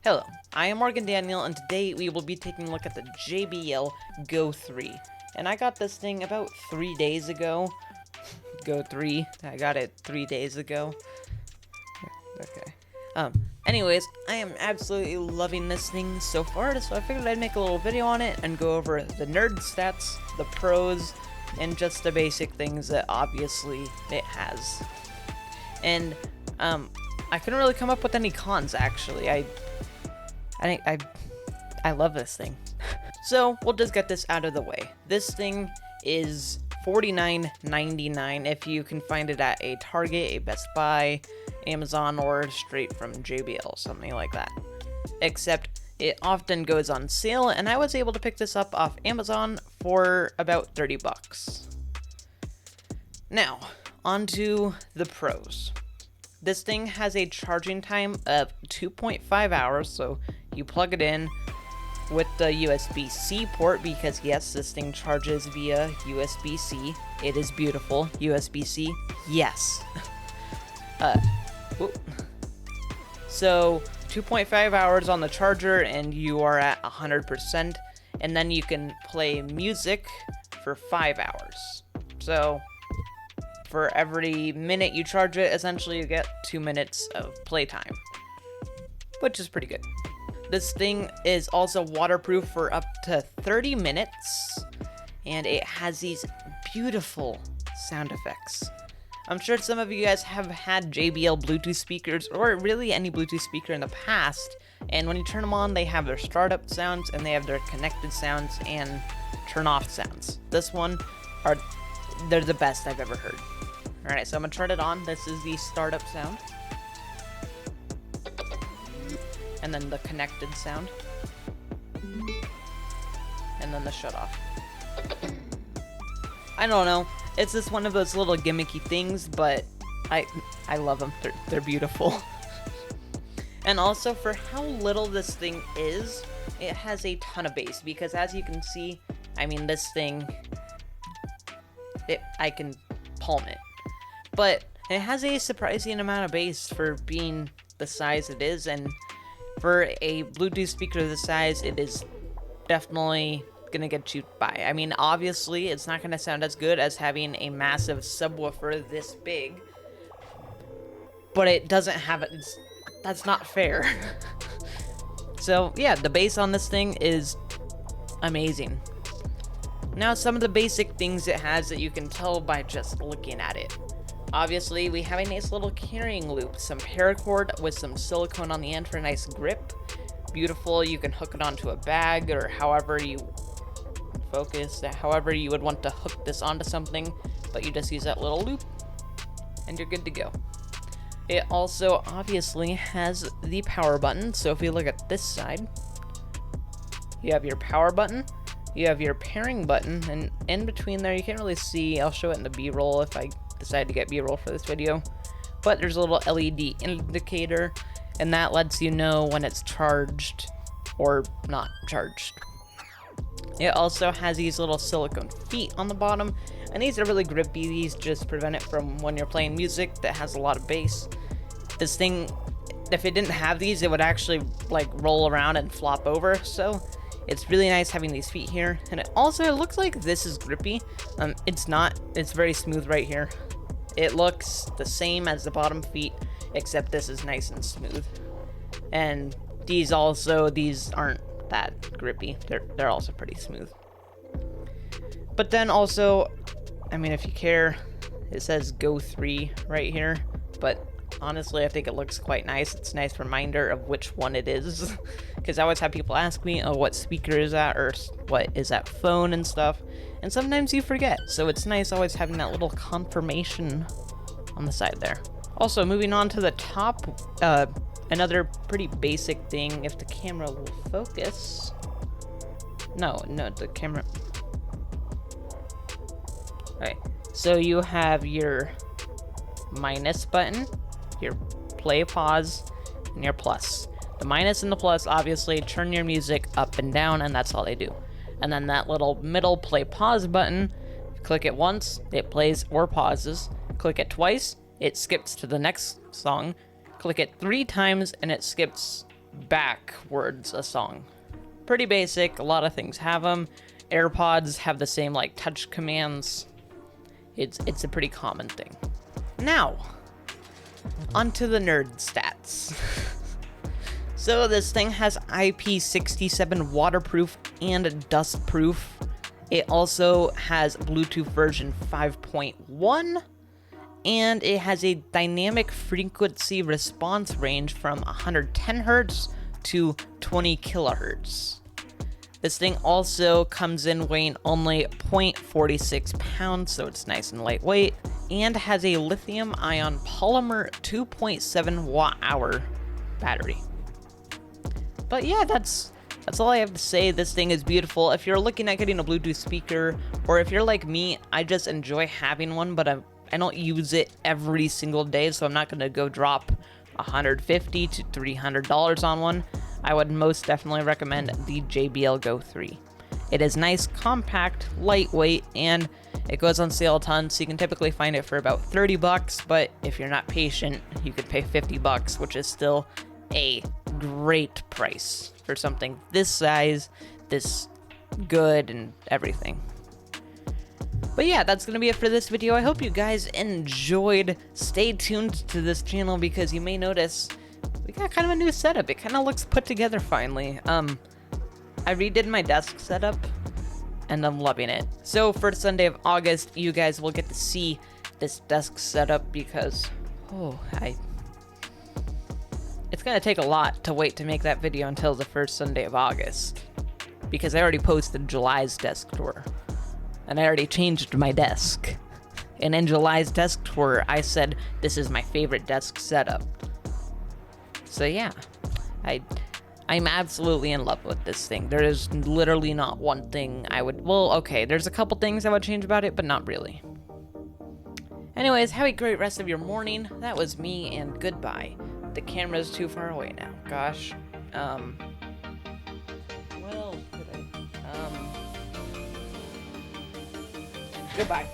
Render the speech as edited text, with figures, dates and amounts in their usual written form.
Hello, I am Morgan Daniel, and today we will be taking a look at the JBL Go 3. And I got this thing about 3 days ago. Go 3. I got it 3 days ago. Okay. Anyways, I am absolutely loving this thing so far, so I figured I'd make a little video on it and go over the nerd stats, the pros, and just the basic things that obviously it has. And, I couldn't really come up with any cons, actually. I love this thing. So, we'll just get this out of the way. This thing is $49.99 if you can find it at a Target, a Best Buy, Amazon, or straight from JBL, something like that. Except, it often goes on sale, and I was able to pick this up off Amazon for about 30 bucks. Now, onto the pros. This thing has a charging time of 2.5 hours, so you plug it in with the USB-C port, because yes, this thing charges via USB-C. It is beautiful. USB-C, yes. So 2.5 hours on the charger and you are at 100%, and then you can play music for 5 hours. So for every minute you charge it, essentially you get 2 minutes of playtime, which is pretty good. This thing is also waterproof for up to 30 minutes, and it has these beautiful sound effects. I'm sure some of you guys have had JBL Bluetooth speakers, or really any Bluetooth speaker in the past, and when you turn them on, they have their startup sounds, and they have their connected sounds, and turn off sounds. This one, they're the best I've ever heard. Alright, so I'm gonna turn it on. This is the startup sound. And then the connected sound. And then the shut off. I don't know. It's just one of those little gimmicky things, but I love them. They're beautiful. And also, for how little this thing is, it has a ton of bass, because as you can see, I mean, this thing, I can palm it. But it has a surprising amount of bass for being the size it is, and for a Bluetooth speaker this size, it is definitely gonna get you by. I mean, obviously, it's not gonna sound as good as having a massive subwoofer this big, but it doesn't have it. That's not fair. So yeah, the bass on this thing is amazing. Now, some of the basic things it has that you can tell by just looking at it. Obviously, we have a nice little carrying loop, some paracord with some silicone on the end for a nice grip. Beautiful. You can hook it onto a bag, or however you however you would want to hook this onto something, but you just use that little loop and you're good to go. It also obviously has the power button, so if you look at this side, you have your power button, you have your pairing button, and in between there, you can't really see. I'll show it in the B-roll if I decide to get B-roll for this video, but there's a little LED indicator, and that lets you know when it's charged or not charged. It also has these little silicone feet on the bottom, and these are really grippy. These just prevent it from when you're playing music that has a lot of bass. This thing, if it didn't have these, it would actually like roll around and flop over, so it's really nice having these feet here. And it also looks like this is grippy. It's not. It's very smooth right here. It looks the same as the bottom feet, except this is nice and smooth. And these aren't that grippy. They're also pretty smooth. But then also, I mean, if you care, it says Go 3 right here, but honestly, I think it looks quite nice. It's a nice reminder of which one it is, because I always have people ask me, oh, what speaker is that, or what is that phone and stuff, and sometimes you forget, so it's nice always having that little confirmation on the side there. Also, moving on to the top, another pretty basic thing, if the camera will focus. No, the camera. Alright, so you have your minus button, your play, pause, and your plus. The minus and the plus obviously turn your music up and down, and that's all they do. And then that little middle play pause button, click it once, it plays or pauses. Click it twice, it skips to the next song. Click it 3 times and it skips backwards a song. Pretty basic, a lot of things have them. AirPods have the same like touch commands. It's a pretty common thing. Now, onto the nerd stats. So this thing has IP67 waterproof and dustproof. It also has Bluetooth version 5.1, and it has a dynamic frequency response range from 110 Hz to 20 kilohertz. This thing also comes in weighing only 0.46 pounds, so it's nice and lightweight, and has a lithium-ion polymer 2.7 watt-hour battery. But yeah, that's all I have to say. This thing is beautiful. If you're looking at getting a Bluetooth speaker, or if you're like me, I just enjoy having one, but I don't use it every single day, so I'm not going to go drop $150 to $300 on one. I would most definitely recommend the JBL Go 3. It is nice, compact, lightweight, and it goes on sale a ton, so you can typically find it for about $30, but if you're not patient, you could pay $50, which is still a great price for something this size, this good, and everything. But yeah, that's going to be it for this video. I hope you guys enjoyed. Stay tuned to this channel because you may notice we got kind of a new setup. It kind of looks put together finally. I redid my desk setup and I'm loving it. So first Sunday of August, you guys will get to see this desk setup because, it's going to take a lot to wait to make that video until the first Sunday of August, because I already posted July's desk tour, and I already changed my desk. And in July's desk tour, I said, this is my favorite desk setup. So yeah, I'm absolutely in love with this thing. There is literally not one thing I would, well, okay, there's a couple things I would change about it, but not really. Anyways, have a great rest of your morning. That was me, and goodbye. The camera's too far away now. Gosh. Well, could I? Goodbye.